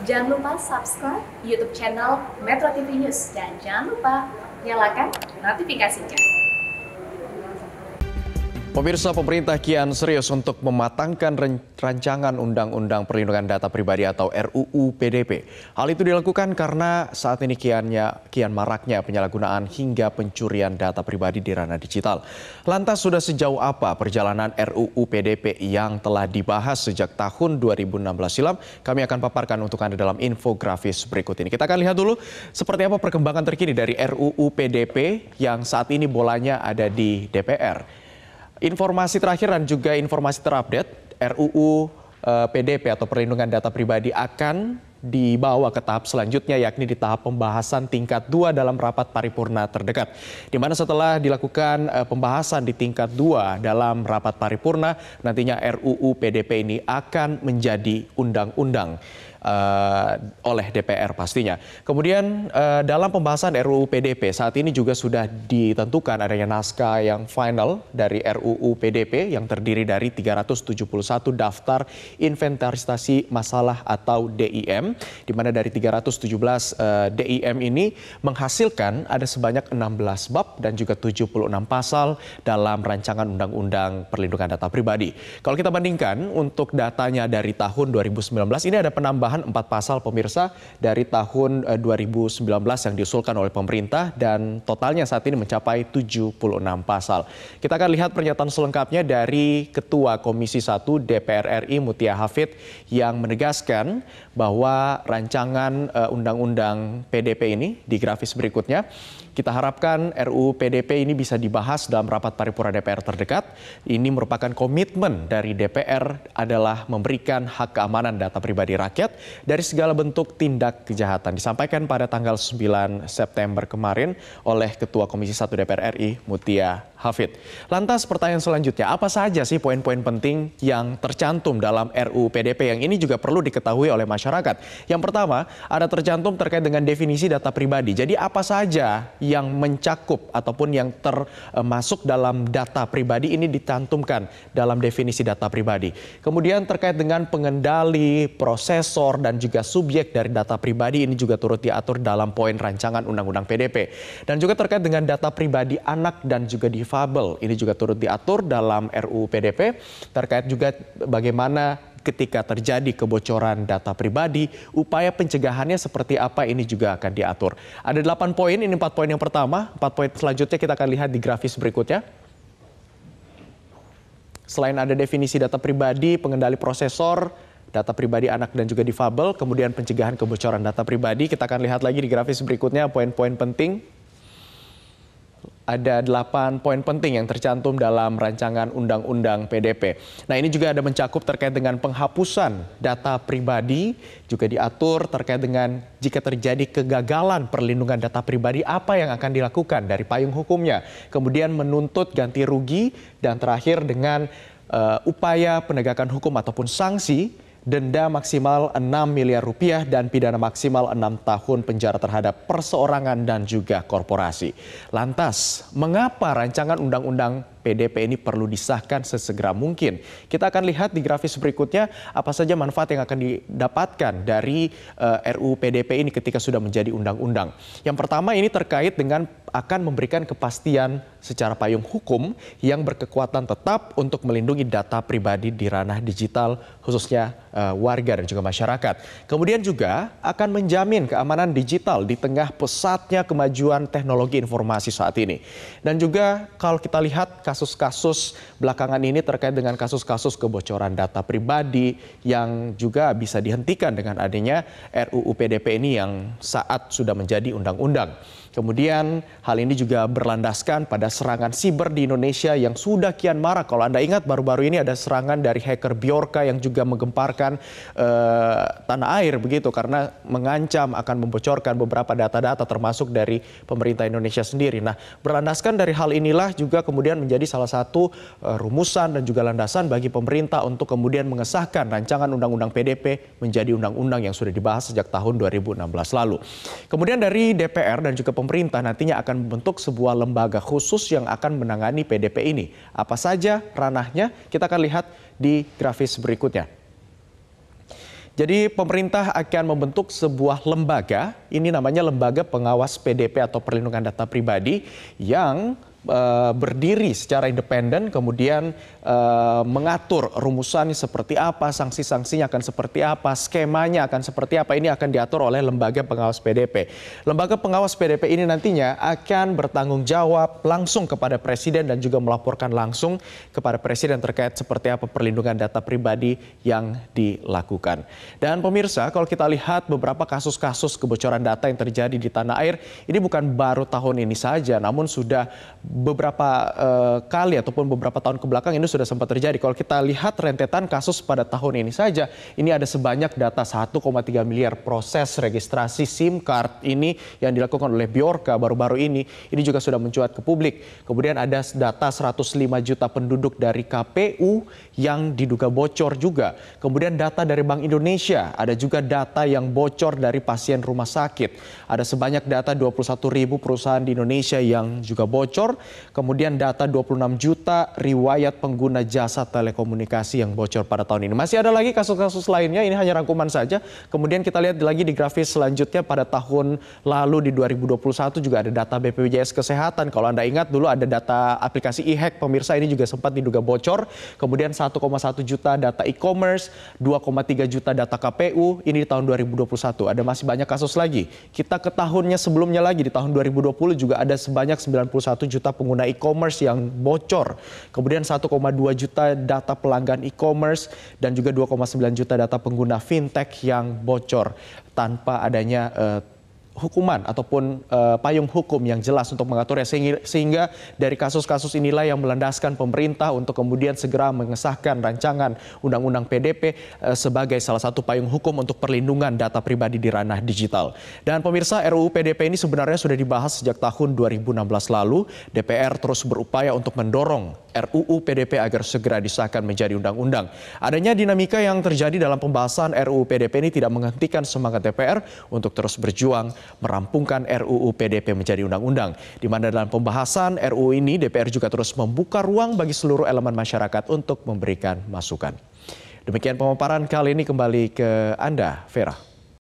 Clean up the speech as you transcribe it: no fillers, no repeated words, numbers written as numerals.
Jangan lupa subscribe YouTube channel Metro TV News dan jangan lupa nyalakan notifikasinya. Pemirsa, pemerintah kian serius untuk mematangkan rancangan Undang-Undang Perlindungan Data Pribadi atau RUU PDP. Hal itu dilakukan karena saat ini kian maraknya penyalahgunaan hingga pencurian data pribadi di ranah digital. Lantas sudah sejauh apa perjalanan RUU PDP yang telah dibahas sejak tahun 2016 silam? Kami akan paparkan untuk Anda dalam infografis berikut ini. Kita akan lihat dulu seperti apa perkembangan terkini dari RUU PDP yang saat ini bolanya ada di DPR. Informasi terakhir dan juga informasi terupdate, RUU PDP atau Perlindungan Data Pribadi akan dibawa ke tahap selanjutnya, yakni di tahap pembahasan tingkat 2 dalam rapat paripurna terdekat. Di mana setelah dilakukan pembahasan di tingkat 2 dalam rapat paripurna, nantinya RUU PDP ini akan menjadi undang-undang oleh DPR pastinya. Kemudian dalam pembahasan RUU PDP saat ini juga sudah ditentukan adanya naskah yang final dari RUU PDP yang terdiri dari 371 daftar inventarisasi masalah atau DIM, di mana dari 317 DIM ini menghasilkan ada sebanyak 16 bab dan juga 76 pasal dalam rancangan Undang-Undang Perlindungan Data Pribadi. Kalau kita bandingkan untuk datanya dari tahun 2019 ini ada penambahan 4 pasal pemirsa dari tahun 2019 yang diusulkan oleh pemerintah dan totalnya saat ini mencapai 76 pasal. Kita akan lihat pernyataan selengkapnya dari Ketua Komisi 1 DPR RI Mutia Hafid yang menegaskan bahwa rancangan Undang-Undang PDP ini di grafis berikutnya, kita harapkan RUU PDP ini bisa dibahas dalam rapat paripurna DPR terdekat. Ini merupakan komitmen dari DPR adalah memberikan hak keamanan data pribadi rakyat dari segala bentuk tindak kejahatan. Disampaikan pada tanggal 9 September kemarin oleh Ketua Komisi 1 DPR RI Mutia Hafid. Lantas pertanyaan selanjutnya, apa saja sih poin-poin penting yang tercantum dalam RUU PDP yang ini juga perlu diketahui oleh masyarakat? Yang pertama, ada tercantum terkait dengan definisi data pribadi. Jadi apa saja yang mencakup ataupun yang termasuk dalam data pribadi ini dicantumkan dalam definisi data pribadi. Kemudian terkait dengan pengendali, prosesor, dan juga subjek dari data pribadi ini juga turut diatur dalam poin rancangan Undang-Undang PDP. Dan juga terkait dengan data pribadi anak dan juga difabel, ini juga turut diatur dalam RUU PDP. Terkait juga bagaimana ketika terjadi kebocoran data pribadi, upaya pencegahannya seperti apa ini juga akan diatur. Ada 8 poin, ini 4 poin yang pertama, 4 poin selanjutnya kita akan lihat di grafis berikutnya. Selain ada definisi data pribadi, pengendali prosesor, data pribadi anak dan juga difabel, kemudian pencegahan kebocoran data pribadi, kita akan lihat lagi di grafis berikutnya poin-poin penting. Ada 8 poin penting yang tercantum dalam rancangan Undang-Undang PDP. Nah, ini juga ada mencakup terkait dengan penghapusan data pribadi, juga diatur terkait dengan jika terjadi kegagalan perlindungan data pribadi, apa yang akan dilakukan dari payung hukumnya. Kemudian menuntut ganti rugi, dan terakhir dengan upaya penegakan hukum ataupun sanksi, denda maksimal 6 miliar rupiah dan pidana maksimal 6 tahun penjara terhadap perseorangan dan juga korporasi. Lantas, mengapa rancangan Undang-Undang PDP ini perlu disahkan sesegera mungkin? Kita akan lihat di grafis berikutnya apa saja manfaat yang akan didapatkan dari RUU PDP ini ketika sudah menjadi undang-undang. Yang pertama ini terkait dengan akan memberikan kepastian secara payung hukum yang berkekuatan tetap untuk melindungi data pribadi di ranah digital khususnya warga dan juga masyarakat. Kemudian juga akan menjamin keamanan digital di tengah pesatnya kemajuan teknologi informasi saat ini. Dan juga kalau kita lihat kasus-kasus belakangan ini terkait dengan kasus-kasus kebocoran data pribadi yang juga bisa dihentikan dengan adanya RUU PDP ini yang saat sudah menjadi undang-undang. Kemudian hal ini juga berlandaskan pada serangan siber di Indonesia yang sudah kian marak. Kalau Anda ingat baru-baru ini ada serangan dari hacker Bjorka yang juga menggemparkan tanah air begitu karena mengancam akan membocorkan beberapa data-data termasuk dari pemerintah Indonesia sendiri. Nah, berlandaskan dari hal inilah juga kemudian menjadi salah satu rumusan dan juga landasan bagi pemerintah untuk kemudian mengesahkan rancangan Undang-Undang PDP menjadi undang-undang yang sudah dibahas sejak tahun 2016 lalu. Kemudian dari DPR dan juga pemerintah nantinya akan membentuk sebuah lembaga khusus yang akan menangani PDP ini. Apa saja ranahnya? Kita akan lihat di grafis berikutnya. Jadi pemerintah akan membentuk sebuah lembaga, ini namanya Lembaga Pengawas PDP atau Perlindungan Data Pribadi yang berdiri secara independen, kemudian mengatur rumusannya seperti apa, sanksi-sanksinya akan seperti apa, skemanya akan seperti apa, ini akan diatur oleh Lembaga Pengawas PDP. Lembaga Pengawas PDP ini nantinya akan bertanggung jawab langsung kepada Presiden dan juga melaporkan langsung kepada Presiden terkait seperti apa perlindungan data pribadi yang dilakukan. Dan pemirsa, kalau kita lihat beberapa kasus-kasus kebocoran data yang terjadi di tanah air, ini bukan baru tahun ini saja, namun sudah beberapa kali ataupun beberapa tahun kebelakang ini sudah sempat terjadi. Kalau kita lihat rentetan kasus pada tahun ini saja, ini ada sebanyak data 1,3 miliar proses registrasi SIM card ini yang dilakukan oleh Bjorka baru-baru ini juga sudah mencuat ke publik. Kemudian ada data 105 juta penduduk dari KPU yang diduga bocor juga. Kemudian data dari Bank Indonesia, ada juga data yang bocor dari pasien rumah sakit. Ada sebanyak data 21.000 perusahaan di Indonesia yang juga bocor. Kemudian data 26 juta riwayat pengguna jasa telekomunikasi yang bocor pada tahun ini. Masih ada lagi kasus-kasus lainnya, ini hanya rangkuman saja. Kemudian kita lihat lagi di grafis selanjutnya pada tahun lalu di 2021 juga ada data BPJS Kesehatan. Kalau Anda ingat dulu ada data aplikasi e-hack, pemirsa, ini juga sempat diduga bocor. Kemudian 1,1 juta data e-commerce, 2,3 juta data KPU, ini di tahun 2021. Ada masih banyak kasus lagi. Kita ke tahunnya sebelumnya lagi, di tahun 2020 juga ada sebanyak 91 juta pengguna e-commerce yang bocor. Kemudian 1,2 juta data pelanggan e-commerce dan juga 2,9 juta data pengguna fintech yang bocor tanpa adanya hukuman ataupun payung hukum yang jelas untuk mengaturnya, sehingga dari kasus-kasus inilah yang melandaskan pemerintah untuk kemudian segera mengesahkan rancangan Undang-Undang PDP sebagai salah satu payung hukum untuk perlindungan data pribadi di ranah digital. Dan pemirsa, RUU PDP ini sebenarnya sudah dibahas sejak tahun 2016 lalu. DPR terus berupaya untuk mendorong RUU PDP agar segera disahkan menjadi undang-undang. Adanya dinamika yang terjadi dalam pembahasan RUU PDP ini tidak menghentikan semangat DPR untuk terus berjuang merampungkan RUU PDP menjadi undang-undang. Di mana dalam pembahasan RUU ini DPR juga terus membuka ruang bagi seluruh elemen masyarakat untuk memberikan masukan. Demikian pemaparan kali ini, kembali ke Anda, Vera.